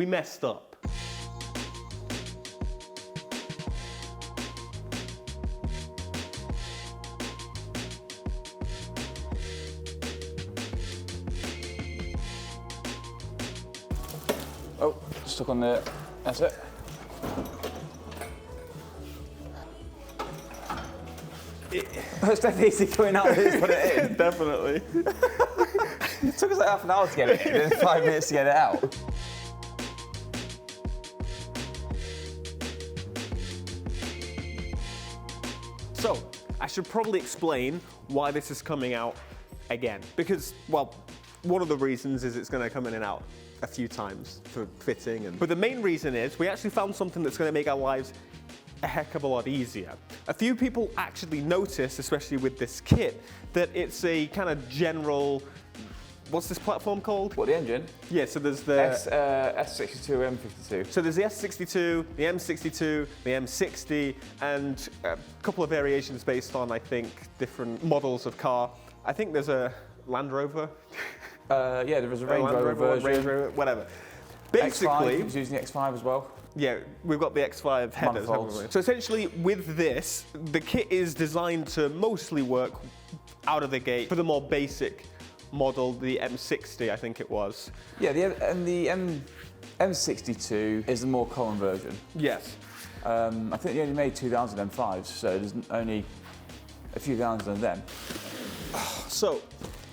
we messed up. Oh, stuck on the, that's it. It's definitely easy going out and put it in. Definitely. It took us like half an hour to get it in, and then 5 minutes to get it out. So, I should probably explain why this is coming out again. Because, well, one of the reasons is it's going to come in and out a few times for fitting. But the main reason is we actually found something that's going to make our lives a heck of a lot easier. A few people actually notice, especially with this kit, that it's a kind of general, what's this platform called? What, the engine? Yeah, so there's the S62, M52. So there's the S62, the M62, the M60, and a couple of variations based on, I think, different models of car. I think there's a Land Rover. Yeah, there was a Range Rover version. Range Rover, whatever. Basically, X5, he was using the X5 as well. Yeah, we've got the X5 headers, haven't we? So essentially, with this, the kit is designed to mostly work out of the gate for the more basic model, the M60, I think it was. Yeah, the M62 is the more common version. Yes. I think they only made 2,000 M5s, so there's only a few thousand of them. So,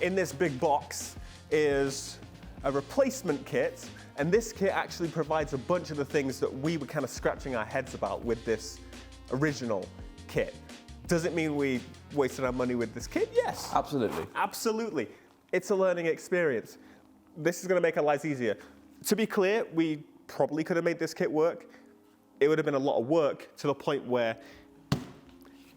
in this big box is a replacement kit, and this kit actually provides a bunch of the things that we were kind of scratching our heads about with this original kit. Does it mean we wasted our money with this kit? Yes. Absolutely. Absolutely. It's a learning experience. This is going to make our lives easier. To be clear, we probably could have made this kit work. It would have been a lot of work to the point where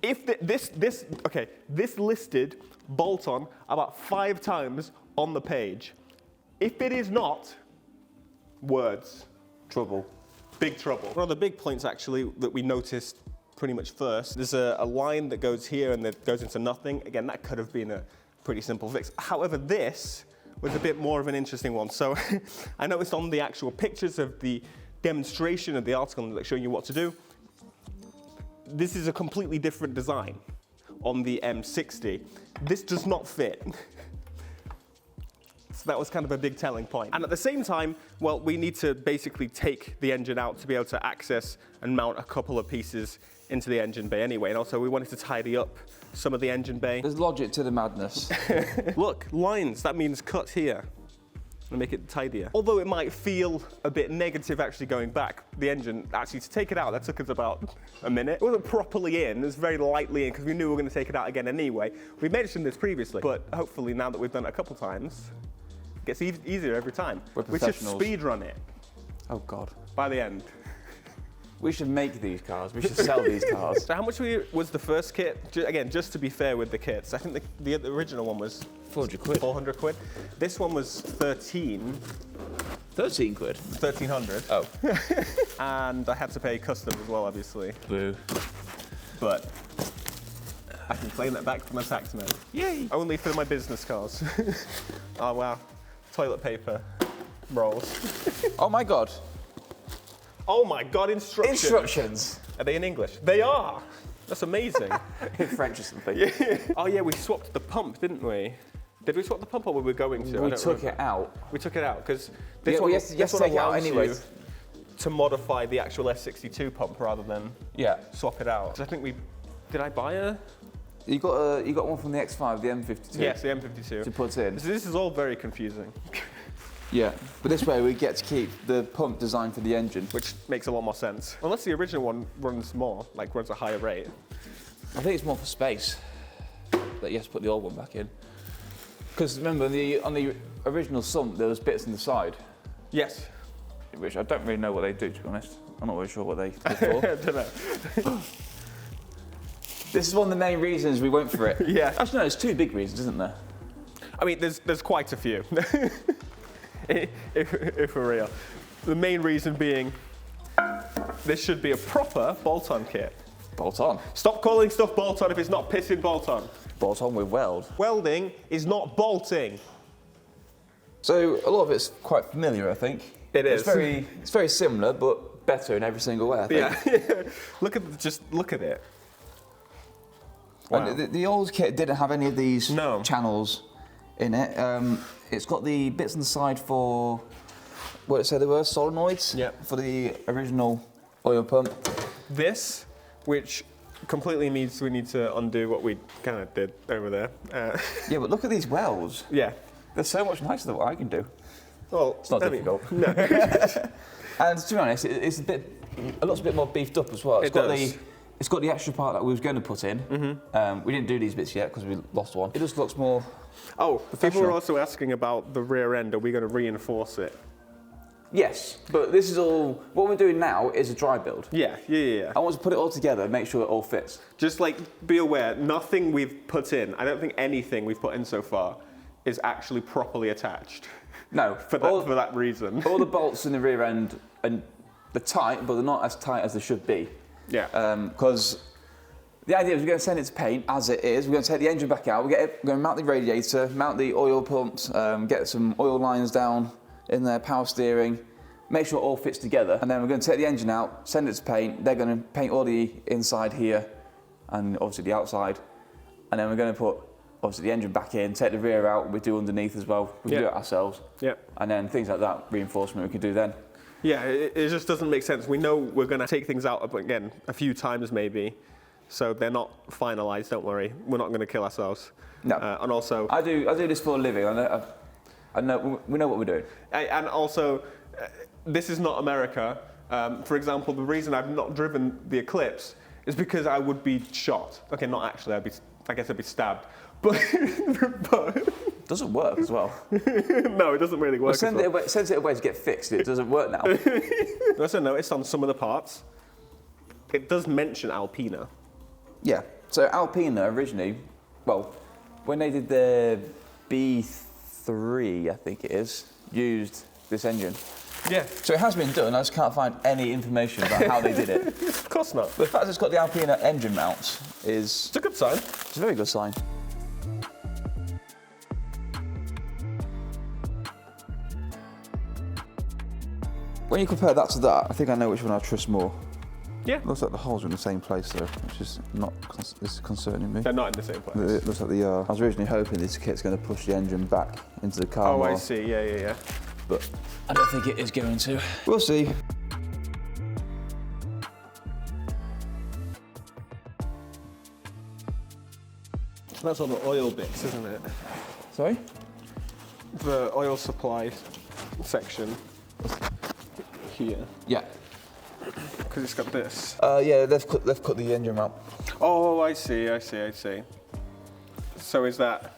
if this listed bolt-on about 5 times on the page. If it is not, words. Trouble. Big trouble. One of the big points actually that we noticed pretty much first, there's a line that goes here and that goes into nothing. Again, that could have been a pretty simple fix. However, this was a bit more of an interesting one. So I noticed on the actual pictures of the demonstration of the article like showing you what to do, this is a completely different design on the M60. This does not fit. So that was kind of a big telling point. And at the same time, well, we need to basically take the engine out to be able to access and mount a couple of pieces into the engine bay anyway. And also we wanted to tidy up some of the engine bay. There's logic to the madness. Look, lines, that means cut here. And make it tidier. Although it might feel a bit negative actually going back, the engine, actually to take it out, that took us about a minute. It wasn't properly in, it was very lightly in because we knew we were going to take it out again anyway. We mentioned this previously, but hopefully now that we've done it a couple times, it gets easier every time. We're we should speed run it. Oh God. By the end. We should make these cars, we should sell these cars. So how much was the first kit? Again, just to be fair with the kits, I think the original one was 400 quid. 400 quid. This one was 13 quid? 1,300. Oh. And I had to pay custom as well, obviously. Boo. But I can claim that back from my tax man. Yay! Only for my business cars. Oh wow. Toilet paper rolls. Oh my God. Oh my God, instructions. Instructions. Are they in English? They are. That's amazing. In French or something. Yeah. Oh yeah, we swapped the pump, didn't we? Did we swap the pump or were we going to? We took it out. We took it out because this one, you have to take it out anyway. To modify the actual S62 pump rather than swap it out. So I think did I buy a? You got one from the X5, the M52. Yes, the M52. To put in. So this is all very confusing. Yeah, but this way we get to keep the pump designed for the engine. Which makes a lot more sense. Unless the original one runs more, like runs a higher rate. I think it's more for space, that you have to put the old one back in. Because remember, on the original sump, there was bits on the side. Yes. Which I don't really know what they do, to be honest. I'm not really sure what they do for. I don't know. This is one of the main reasons we went for it. Yeah. Actually, no, there's 2 big reasons, isn't there? I mean, there's quite a few. if we're real. The main reason being, this should be a proper bolt-on kit. Bolt-on? Stop calling stuff bolt-on if it's not pissing bolt-on. Bolt-on with weld. Welding is not bolting. So a lot of it's quite familiar, I think. It is. It's very similar, but better in every single way, I think. Yeah. Look at it. Wow. And the old kit didn't have any of these channels in it. It's got the bits on the side for what it said they were, solenoids. Yep. For the original oil pump. This, which completely means we need to undo what we kind of did over there. Yeah, but look at these welds. Yeah. They're so much nicer than what I can do. Well, It's not difficult. No. And to be honest, it looks a bit more beefed up as well. It's got the extra part that we was going to put in. Mm-hmm. We didn't do these bits yet because we lost one. It just looks more. Oh, people were also asking about the rear end. Are we going to reinforce it? Yes, but this is all. What we're doing now is a dry build. Yeah. I want to put it all together, make sure it all fits. Just like be aware, nothing we've put in. I don't think anything we've put in so far is actually properly attached. No, for that reason. All the bolts in the rear end, and they're tight, but they're not as tight as they should be. Yeah. Because the idea is we're going to send it to paint as it is. We're going to take the engine back out. We're going to mount the radiator, mount the oil pumps, get some oil lines down in there, power steering, make sure it all fits together. And then we're going to take the engine out, send it to paint. They're going to paint all the inside here and obviously the outside. And then we're going to put obviously the engine back in, take the rear out, we do underneath as well. We can do it ourselves. Yeah. And then things like that, reinforcement we can do then. Yeah, it just doesn't make sense. We know we're going to take things out again a few times maybe, so they're not finalised. Don't worry, we're not going to kill ourselves. No. And also, I do this for a living. I know we know what we're doing. And also, this is not America. For example, the reason I've not driven the Eclipse is because I would be shot. Okay, not actually. I guess I'd be stabbed. But it doesn't work as well. No, it doesn't really work. Send it away to get fixed. It doesn't work now. I also noticed on some of the parts, it does mention Alpina. Yeah. So Alpina originally, well, when they did the B3, I think it is, used this engine. Yeah. So it has been done. I just can't find any information about how they did it. Of course not. But the fact it's got the Alpina engine mounts is. It's a good sign. It's a very good sign. When you compare that to that, I think I know which one I trust more. Yeah. Looks like the holes are in the same place though, which is not this is concerning me. They're not in the same place. It looks like they are. I was originally hoping this kit's going to push the engine back into the car. Oh, more, I see. Yeah. But I don't think it is going to. We'll see. That's all the oil bits, isn't it? Sorry? The oil supply section here. Yeah. Because it's got this. Yeah, they've cut the engine mount. Oh, I see. So is that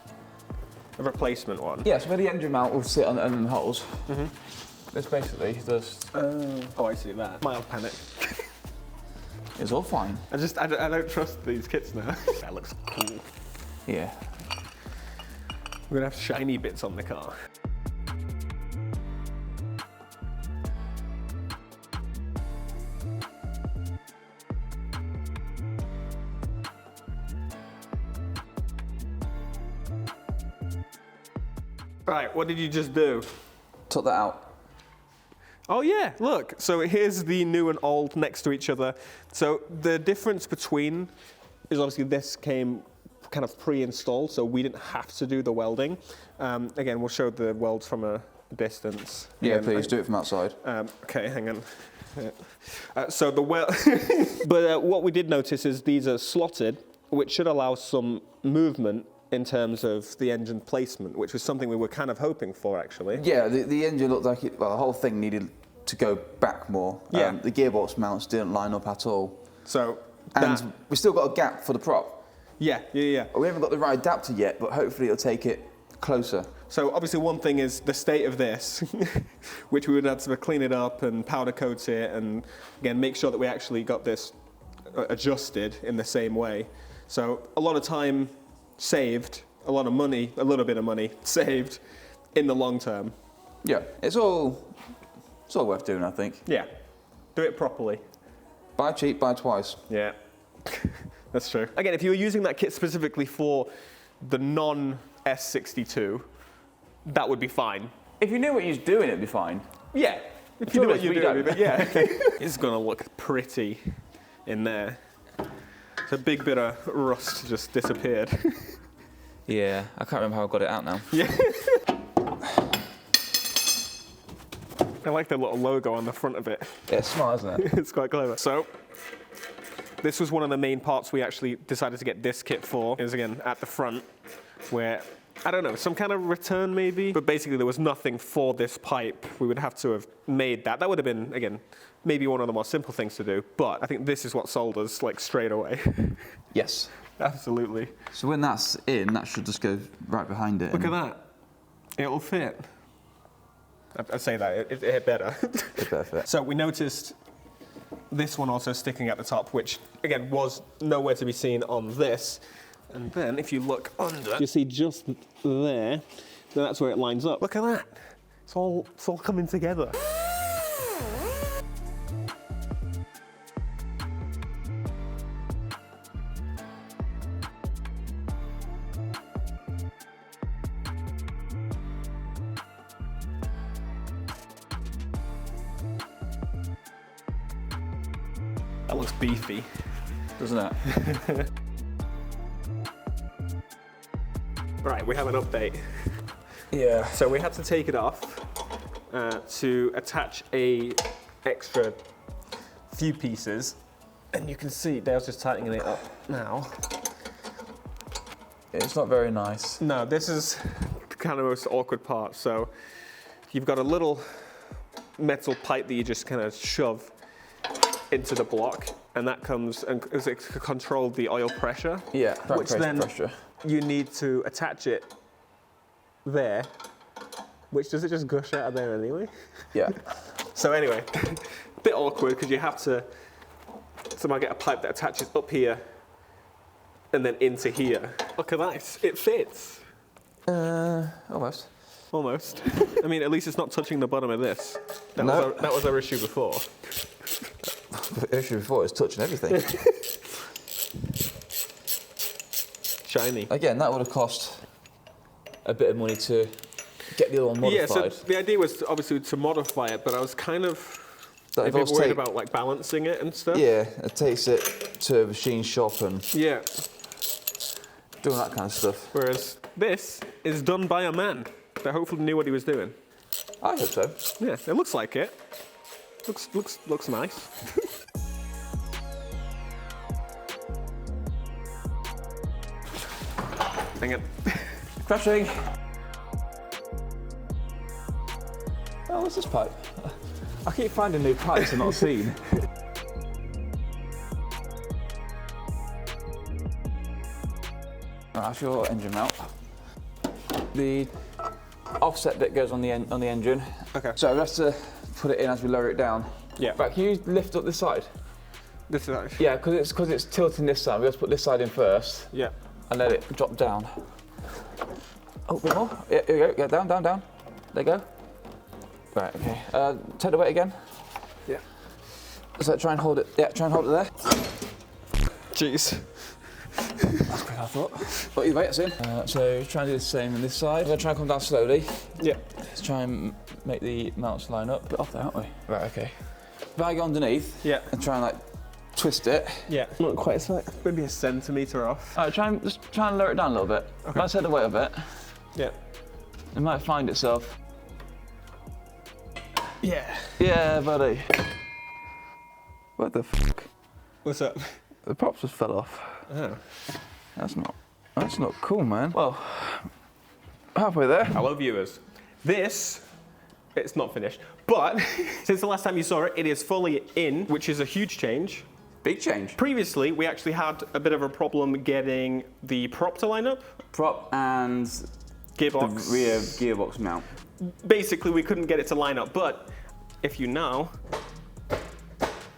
a replacement one? Yeah, so where the engine mount will sit on the holes. Mm-hmm. This basically just. Oh, I see that. Mild panic. It's all fine. I don't trust these kits now. That looks cool. Yeah. We're gonna have shiny bits on the car. Right, what did you just do? Took that out. Oh yeah, look. So here's the new and old next to each other. So the difference between is obviously this came kind of pre-installed, so we didn't have to do the welding. Again, we'll show the welds from a distance. Yeah, please do it from outside. Okay, hang on. So the weld, but what we did notice is these are slotted, which should allow some movement in terms of the engine placement, which was something we were kind of hoping for, actually. Yeah, the engine looked like it. Well, the whole thing needed to go back more. Yeah. The gearbox mounts didn't line up at all. So and we still got a gap for the prop. Yeah. We haven't got the right adapter yet, but hopefully it'll take it closer. So obviously one thing is the state of this, which we would have to clean it up and powder coat it and again make sure that we actually got this adjusted in the same way. So a lot of time saved, a lot of money, a little bit of money saved in the long term. Yeah, it's all worth doing, I think. Yeah, do it properly. Buy cheap, buy twice. Yeah, that's true. Again, if you were using that kit specifically for the non-S62, that would be fine. If you knew what you was doing, it'd be fine. Yeah. If you know what you're doing, but yeah. It's gonna look pretty in there. It's a big bit of rust just disappeared. Yeah, I can't remember how I got it out now. Yeah. I like the little logo on the front of it. Yeah, it's smart, isn't it? It's quite clever. So, this was one of the main parts we actually decided to get this kit for, is again at the front, where, I don't know, some kind of return maybe, but basically there was nothing for this pipe. We would have to have made that. That would have been, again, maybe one of the more simple things to do, but I think this is what sold us, like, straight away. Yes. Absolutely. So when that's in, that should just go right behind it. Look at that. It'll fit. I'd say that, it hit better. It's perfect. So we noticed this one also sticking at the top, which again was nowhere to be seen on this. And then if you look under, you see just there, then that's where it lines up. Look at that. It's all coming together. That looks beefy, Doesn't it? Right, we have an update. Yeah. So we had to take it off to attach a extra few pieces, and you can see Dale's just tightening it up now. It's not very nice. No, this is kind of the most awkward part. So you've got a little metal pipe that you just kind of shove into the block, and that comes and it control the oil pressure. Yeah, which then pressure. You need to attach it there. Which does it just gush out of there anyway? Yeah. So anyway, a bit awkward because you have to somehow get a pipe that attaches up here and then into here. Look at that, it fits. Almost. Almost. I mean, at least it's not touching the bottom of this. That was our issue before. The issue before is touching everything. Shiny. Again, that would have cost a bit of money to get the other one modified. Yeah, so the idea was obviously to modify it, but I was kind of a bit worried about like balancing it and stuff. Yeah, it takes it to a machine shop and yeah, doing that kind of stuff. Whereas this is done by a man that hopefully knew what he was doing. I hope so. Yeah, it looks like it. Looks nice. Hang it. Crashing. Oh, what's this pipe? I keep finding new pipes I've not seen. Right, that's your engine mount. The offset bit goes on the engine. Okay. So we have to put it in as we lower it down. Yeah. Right, can you lift up this side? This is actually. Yeah, because it's tilting this side. We have to put this side in first. Yeah. And let it drop down. Oh, a bit more. Yeah, here we go. Yeah, down, down, down. There you go. Right, okay. Take the weight again. Yeah. So try and hold it. Yeah, try and hold it there. Jeez. That's quick, I thought. But your weight's in. So try and do the same on this side. I'm gonna try and come down slowly. Yeah. Let's try and make the mounts line up. Bit off there, aren't we? Right, okay. If I go underneath. Yeah. And try and like twist it. Yeah. Not quite. It's like maybe a centimetre off. All right, just try and lower it down a little bit. Okay. Let's set the weight a bit. Yeah. It might find itself. Yeah. Yeah, buddy. What the fuck? What's up? The props just fell off. Oh. That's not cool, man. Well, halfway there. Hello, viewers. It's not finished, but since the last time you saw it, it is fully in, which is a huge change. Big change. Previously, we actually had a bit of a problem getting the prop to line up. Prop and Gearbox. the rear gearbox mount. Basically, we couldn't get it to line up, but if you now,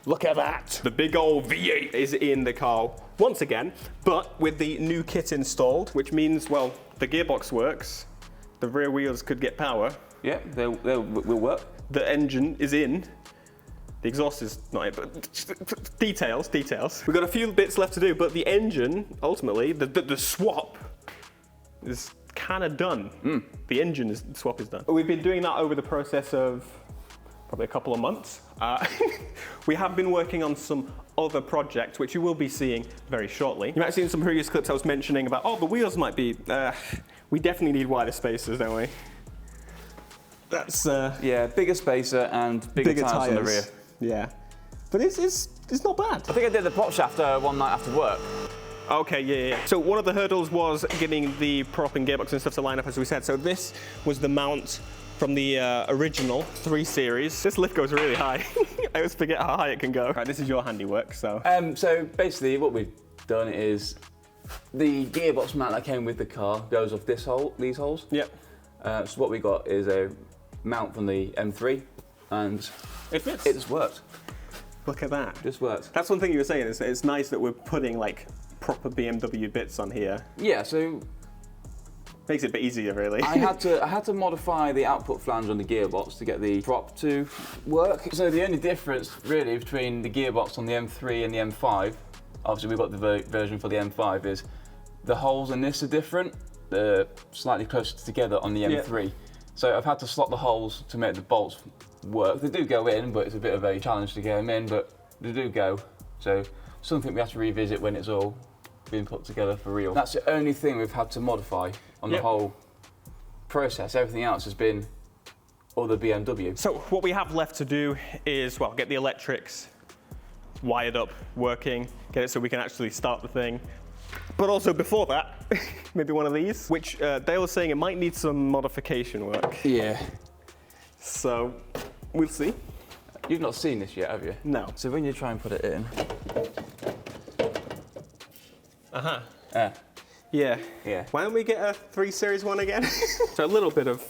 look at that. The big old V8 is in the car once again, but with the new kit installed, which means, well, the gearbox works, the rear wheels could get power. Yeah, they will work. The engine is in. The exhaust is not in, but details. We've got a few bits left to do, but the engine, ultimately, the swap is kind of done. The engine swap is done. We've been doing that over the process of probably a couple of months. We have been working on some other projects, which you will be seeing very shortly. You might have seen some previous clips I was mentioning about, oh, the wheels might be, we definitely need wider spacers, don't we? That's yeah, bigger spacer and bigger tires on the rear. Yeah, but it's not bad. I think I did the prop shaft one night after work. Okay, yeah. So one of the hurdles was getting the prop and gearbox and stuff to line up, as we said. So this was the mount from the original 3 Series. This lift goes really high. I always forget how high it can go. Right, this is your handiwork, so. So basically what we've done is the gearbox mount that came with the car goes off these holes. Yep. So what we got is a mount from the M3, and it fits. It just works. Look at that. Just works. That's one thing you were saying. It's nice that we're putting like proper BMW bits on here. Yeah. So makes it a bit easier, really. I had to modify the output flange on the gearbox to get the prop to work. So the only difference really between the gearbox on the M3 and the M5, obviously we've got the version for the M5, is the holes in this are different. They're slightly closer together on the M3. Yeah. So I've had to slot the holes to make the bolts work. They do go in, but it's a bit of a challenge to get them in, but they do go. So something we have to revisit when it's all being put together for real. That's the only thing we've had to modify on the whole process. Everything else has been other BMW. So what we have left to do is, well, get the electrics wired up, working, get it so we can actually start the thing. But also before that, maybe one of these, which Dale was saying it might need some modification work. Yeah. So we'll see. You've not seen this yet, have you? No. So when you try and put it in. Uh-huh. Yeah. Why don't we get a 3 Series one again? So a little bit of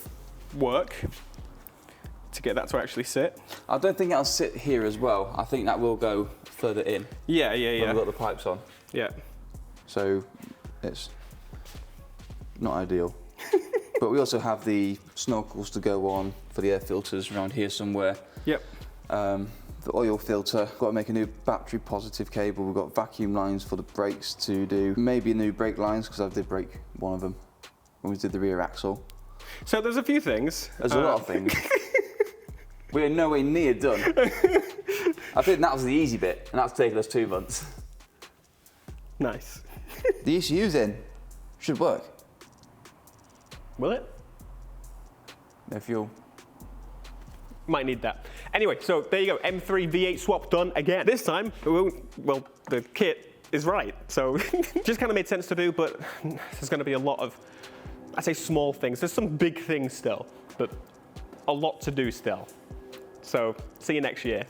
work to get that to actually sit. I don't think it'll sit here as well. I think that will go further in. Yeah. When we've got the pipes on. Yeah. So it's not ideal. But we also have the snorkels to go on for the air filters around here somewhere. Yep. The oil filter, got to make a new battery positive cable. We've got vacuum lines for the brakes to do. Maybe new brake lines, because I did break one of them when we did the rear axle. So there's a few things. There's a lot of things. We're nowhere near done. I think that was the easy bit, and that's taken us 2 months. Nice. The ECU's in. Should work. Will it? No fuel. Might need that. Anyway, so there you go, M3 V8 swap done again. This time, well, the kit is right. So just kind of made sense to do, but there's going to be a lot of, I say small things. There's some big things still, but a lot to do still. So see you next year.